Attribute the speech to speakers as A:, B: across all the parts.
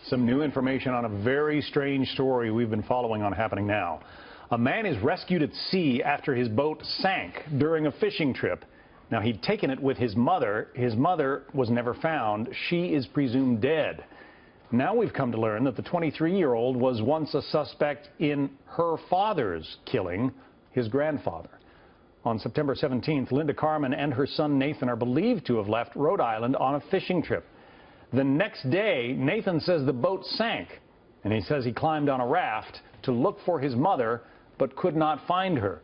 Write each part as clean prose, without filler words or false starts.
A: Some new information on a very strange story we've been following on Happening Now. A man is rescued at sea after his boat sank during a fishing trip. Now, he'd taken it with his mother. His mother was never found. She is presumed dead. Now we've come to learn that the 23-year-old was once a suspect in her father's killing, his grandfather. On September 17th, Linda Carman and her son Nathan are believed to have left Rhode Island on a fishing trip. The next day, Nathan says the boat sank, and he says he climbed on a raft to look for his mother, but could not find her.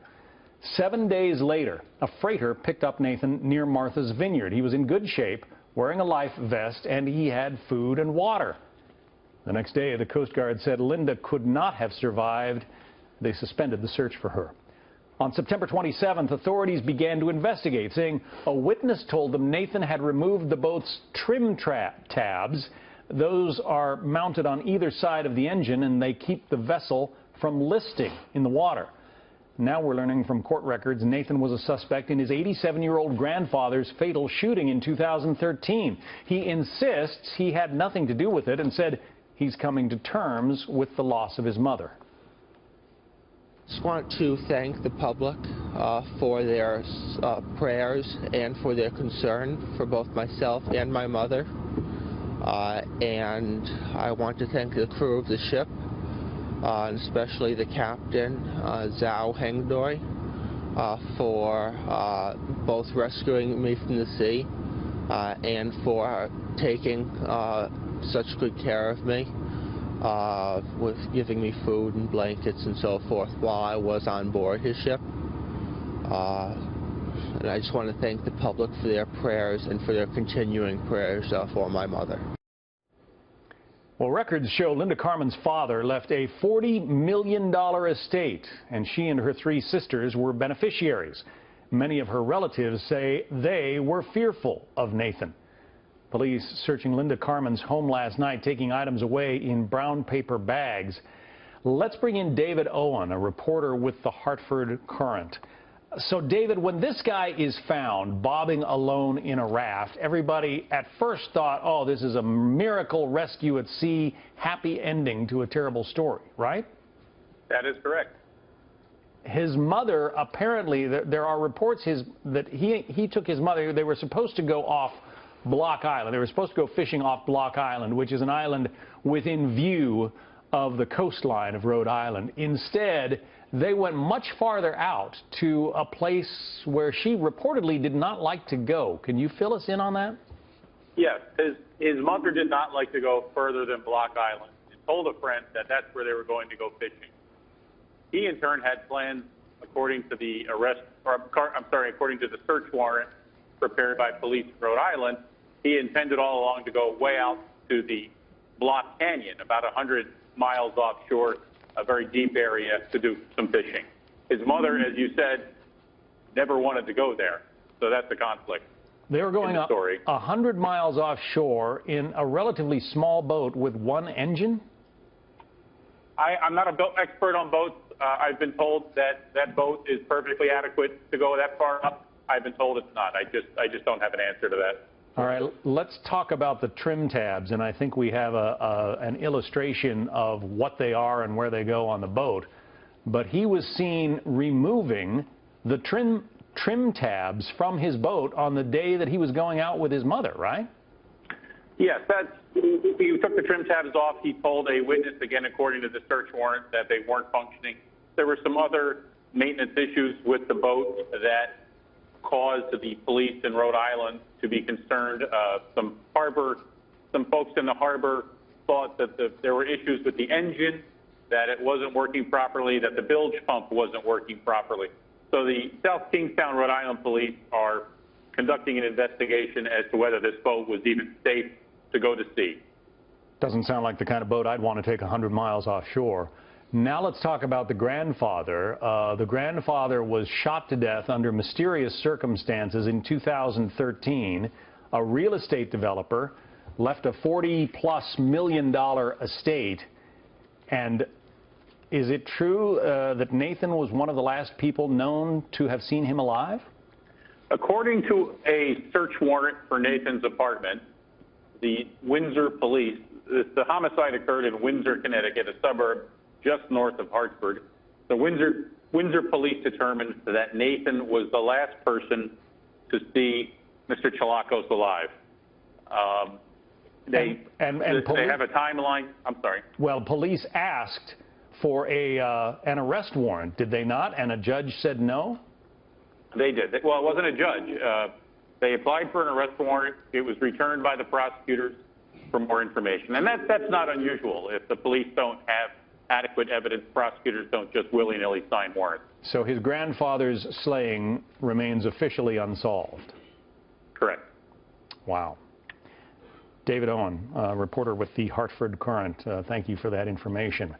A: 7 days later, a freighter picked up Nathan near Martha's Vineyard. He was in good shape, wearing a life vest, and he had food and water. The next day, the Coast Guard said Linda could not have survived. They suspended the search for her. On September 27th, authorities began to investigate, saying a witness told them Nathan had removed the boat's trim tabs. Those are mounted on either side of the engine, and they keep the vessel from listing in the water. Now we're learning from court records Nathan was a suspect in his 87-year-old grandfather's fatal shooting in 2013. He insists he had nothing to do with it and said he's coming to terms with the loss of his mother.
B: Just want to thank the public for their prayers and for their concern for both myself and my mother. And I want to thank the crew of the ship, and especially the captain, Zhao Hengdoi, for both rescuing me from the sea and for taking such good care of me, with giving me food and blankets and so forth while I was on board his ship. And I just want to thank the public for their prayers and for their continuing prayers for my mother.
A: Well, records show Linda Carman's father left a $40 million estate, and she and her 3 sisters were beneficiaries. Many of her relatives say they were fearful of Nathan. Police searching Linda Carman's home last night, taking items away in brown paper bags. Let's bring in David Owen, a reporter with the Hartford Courant. So, David, when this guy is found bobbing alone in a raft, everybody at first thought, oh, this is a miracle rescue at sea, happy ending to a terrible story, right?
C: That is correct.
A: His mother, apparently, there are reports that he took his mother. They were supposed to go off Block Island. They were supposed to go fishing off Block Island, which is an island within view of the coastline of Rhode Island. Instead, they went much farther out to a place where she reportedly did not like to go. Can you fill us in on that?
C: Yes. His mother did not like to go further than Block Island. He told a friend that that's where they were going to go fishing. He, in turn, had plans, according to the according to the search warrant prepared by police in Rhode Island. He intended all along to go way out to the Block Canyon, about 100 miles offshore, a very deep area, to do some fishing. His mother, as you said, never wanted to go there, so that's the conflict.
A: They were going 100 miles offshore in a relatively small boat with one engine?
C: I'm not an expert on boats. I've been told that that boat is perfectly adequate to go that far up. I've been told it's not. I just don't have an answer to that.
A: All right, let's talk about the trim tabs, and I think we have an illustration of what they are and where they go on the boat. But he was seen removing the trim tabs from his boat on the day that he was going out with his mother, right?
C: Yes, he took the trim tabs off. He told a witness, again, according to the search warrant, that they weren't functioning. There were some other maintenance issues with the boat that caused the police in Rhode Island to be concerned. Some folks in the harbor thought that there were issues with the engine, that it wasn't working properly, that the bilge pump wasn't working properly. So the South Kingstown, Rhode Island police are conducting an investigation as to whether this boat was even safe to go to sea.
A: Doesn't sound like the kind of boat I'd want to take 100 miles offshore. Now let's talk about the grandfather. The grandfather was shot to death under mysterious circumstances in 2013. A real estate developer left a $40+ million estate. And is it true that Nathan was one of the last people known to have seen him alive?
C: According to a search warrant for Nathan's apartment, the Windsor police The homicide occurred in Windsor, Connecticut, a suburb just north of Hartford. The Windsor police determined that Nathan was the last person to see Mr. Chilakos alive. They have a timeline. I'm sorry.
A: Well, police asked for an arrest warrant, did they not? And a judge said no?
C: They did. Well, it wasn't a judge. They applied for an arrest warrant. It was returned by the prosecutors for more information. And that's not unusual. If the police don't have adequate evidence, prosecutors don't just willy-nilly sign warrants.
A: So his grandfather's slaying remains officially unsolved?
C: Correct.
A: Wow. David Owen, reporter with the Hartford Courant. Thank you for that information.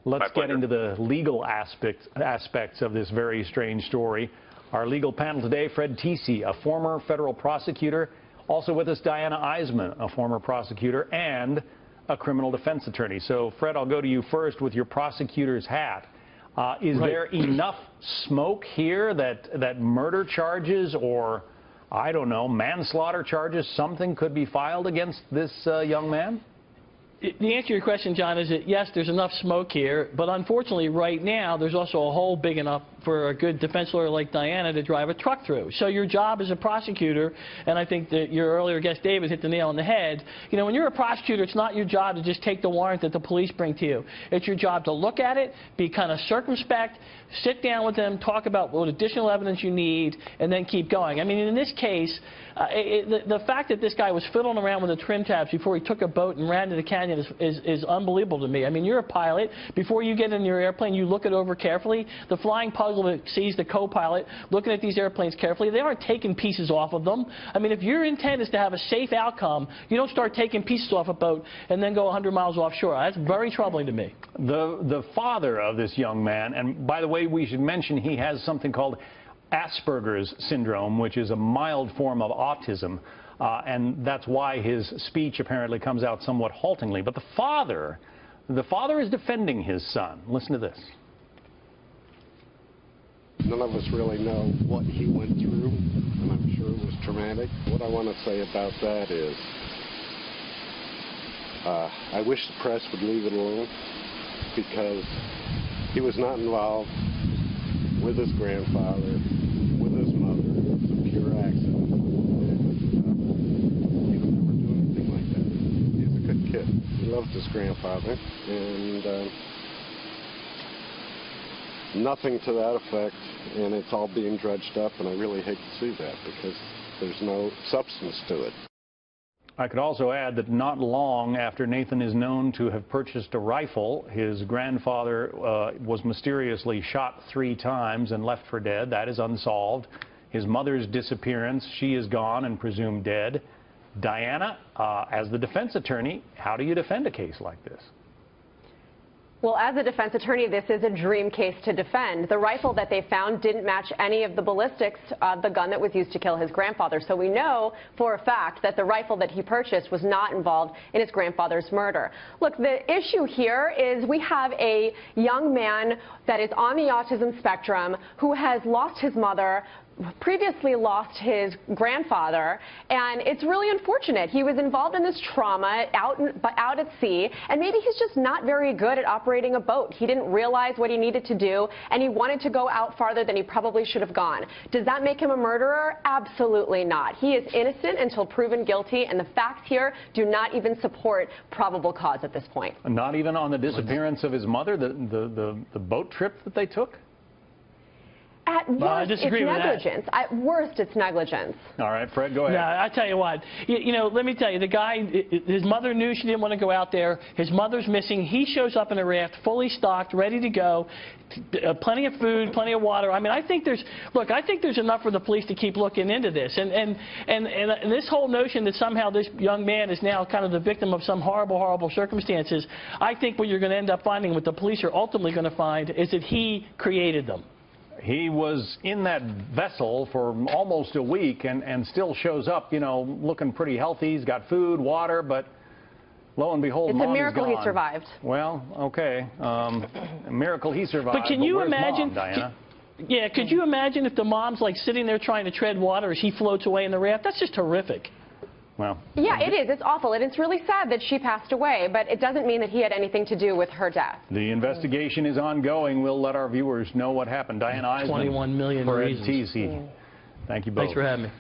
A: Let's get into the legal aspects of this very strange story. Our legal panel today, Fred Tisi, a former federal prosecutor. Also with us, Diana Eisman, a former prosecutor and a criminal defense attorney. So, Fred, I'll go to you first with your prosecutor's hat. Is there enough smoke here that murder charges or, I don't know, manslaughter charges, something could be filed against this young man?
D: The answer to your question, John, is that yes, there's enough smoke here, but unfortunately right now there's also a hole big enough for a good defense lawyer like Diana to drive a truck through. So your job as a prosecutor, and I think that your earlier guest David hit the nail on the head, you know, when you're a prosecutor, it's not your job to just take the warrant that the police bring to you. It's your job to look at it, be kind of circumspect, sit down with them, talk about what additional evidence you need, and then keep going. I mean, in this case, the fact that this guy was fiddling around with the trim tabs before he took a boat and ran to the canyon is unbelievable to me. I mean, you're a pilot. Before you get in your airplane, you look it over carefully. The flying puzzle sees the co-pilot looking at these airplanes carefully. They aren't taking pieces off of them. I mean, if your intent is to have a safe outcome, you don't start taking pieces off a boat and then go 100 miles offshore. That's very troubling to me.
A: The father of this young man, and by the way, we should mention he has something called Asperger's syndrome, which is a mild form of autism, and that's why his speech apparently comes out somewhat haltingly. But the father is defending his son. Listen to this.
E: None of us really know what he went through, and I'm sure it was traumatic. What I want to say about that is I wish the press would leave it alone, because he was not involved with his grandfather, with his mother. It was a pure accident. He would never do anything like that. He's a good kid. He loved his grandfather, and nothing to that effect, and it's all being dredged up, and I really hate to see that because there's no substance to it.
A: I could also add that not long after Nathan is known to have purchased a rifle, his grandfather was mysteriously shot 3 times and left for dead. That is unsolved. His mother's disappearance, she is gone and presumed dead. Diana, as the defense attorney, how do you defend a case like this?
F: Well, as a defense attorney, this is a dream case to defend. The rifle that they found didn't match any of the ballistics of the gun that was used to kill his grandfather. So we know for a fact that the rifle that he purchased was not involved in his grandfather's murder. Look, the issue here is we have a young man that is on the autism spectrum who has lost his mother, previously lost his grandfather, and it's really unfortunate. He was involved in this trauma out at sea, and maybe he's just not very good at operating a boat. He didn't realize what he needed to do, and he wanted to go out farther than he probably should have gone. Does that make him a murderer? Absolutely not. He is innocent until proven guilty, and the facts here do not even support probable cause at this point.
A: Not even on the disappearance of his mother, the boat trip that they took?
F: At worst, it's negligence. At worst, it's negligence.
A: All right, Fred, go ahead.
D: Yeah, I tell you what. You know, let me tell you, the guy, his mother knew she didn't want to go out there. His mother's missing. He shows up in a raft, fully stocked, ready to go. Plenty of food, plenty of water. I mean, I think there's enough for the police to keep looking into this. And this whole notion that somehow this young man is now kind of the victim of some horrible, horrible circumstances, I think what you're going to end up finding, what the police are ultimately going to find, is that he created them.
A: He was in that vessel for almost a week and still shows up, you know, looking pretty healthy. He's got food, water, but lo and behold,
F: Mom is gone. It's a miracle he survived.
A: Well, okay. A miracle he survived.
D: But can you imagine,
A: Mom, Diana?
D: Yeah, could you imagine if the mom's like sitting there trying to tread water as he floats away in the raft? That's just horrific.
A: Well,
F: yeah, it is. It's awful. And it's really sad that she passed away, but it doesn't mean that he had anything to do with her death.
A: the investigation is ongoing. We'll let our viewers know what happened. Diane Eisman,
D: 21 million
A: for
D: reasons.
A: TC. Thank you both.
D: Thanks for having me.